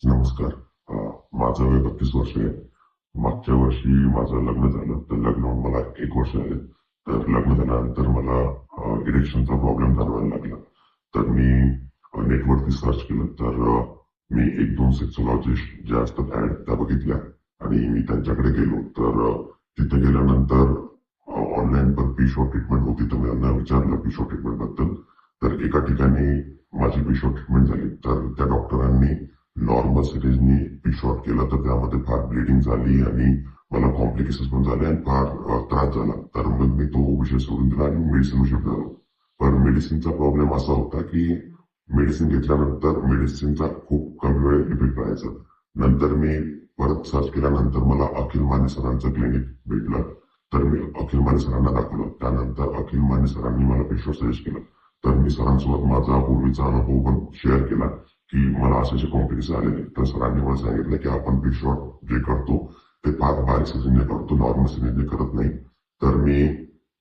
नमस्कार. माझं वय 32 वर्ष आहे. मागच्या वर्षी माझं लग्न झालं. तर लग्न होऊन मला 1 वर्ष झाले. तर लग्न झाल्यानंतर मला इरेक्शनचा प्रॉब्लेम जाणवायला लागला. तर मी नेटवरती सर्च केलं. तर मी 1-2 सेक्सॉलॉजिस्ट जे असतात ॲड त्या बघितल्या आणि मी त्यांच्याकडे गेलो. तर तिथे गेल्यानंतर ऑनलाईन पण पिशॉ ट्रीटमेंट होती. तर मी त्यांना विचारलं पिशॉ ट्रीटमेंटबद्दल. तर एका ठिकाणी माझी पिशॉ ट्रीटमेंट झाली. तर त्या डॉक्टरांनी नॉर्मल सिरीजनी पिशॉट केलं तर त्यामध्ये फार ब्लिडिंग झाली आणि मला कॉम्प्लिकेशन्स पण झाले आणि फार त्रास झाला. तर मग मी तो विषय सोडून दिला आणि मेडिसिन विषय झालो. पण मेडिसिनचा प्रॉब्लेम असा होता की मेडिसिन घेतल्यानंतर मेडिसिनचा खूप कमी वेळ इफेक्ट राहायचा. नंतर मी परत सर्च केल्यानंतर मला अखिल माने सरांचं क्लिनिक भेटलं. तर मी अखिल माने सरांना दाखवलं. त्यानंतर अखिल माने सरांनी मला पिशॉट सजेस्ट केलं. तर मी सरांसोबत माझा पूर्वीचा अनुभव पण शेअर केला की मला असे कॉम्प्लिकेशन आलेले. तर सरांनी मला सांगितलं की आपण पिशॉट जे करतो ते फार बारीक सिरीजने करतो, नॉर्मल सिरीजने करत नाही. तर मी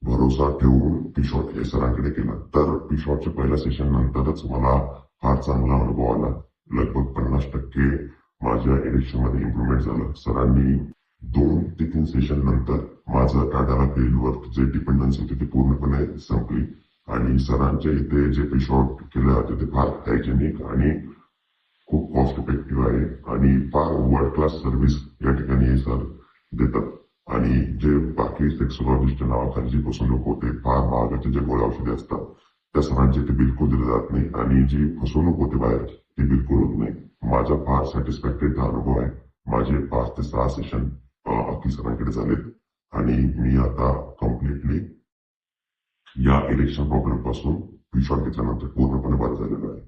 भरोसा ठेवून पिशॉट हे सरांकडे केला. तर पिशॉटच्या पहिल्या सेशन नंतरच मला फार चांगला अनुभव आला. लगभग 50% माझ्या इरेक्शनमध्ये इम्प्रुव्हमेंट झालं. सरांनी 2 ते 3 सेशन नंतर माझं टाटाला पेलवर जे डिपेंडन्सी होती ती पूर्णपणे संपली आणि सरांच्या इथे जे पिशॉट केले जाते ते फार हायजेनिक आणि खूप कॉस्ट इफेक्टिव्ह आहे आणि फार वर्ल्ड क्लास सर्व्हिस या ठिकाणी हे सर देतात. आणि जे बाकी सेक्सॉलॉजिस्टच्या नावाखाली जी फसवणूक होते, फार महागाचे जे गोळ्या औषधे असतात त्या सरांचे ते बिलकुल दिले जात नाही आणि जी फसवणूक होते बाहेर ती बिलकुल होत नाही. माझा फार सॅटिस्फॅक्टरी अनुभव आहे. माझे 5 ते 6 सेशन अखिल सरांकडे झालेत आणि मी आता कम्प्लिटली या इरेक्शन प्रॉब्लेम पासून पिशॉट घेतल्यानंतर पूर्णपणे बरं झालेलो आहे.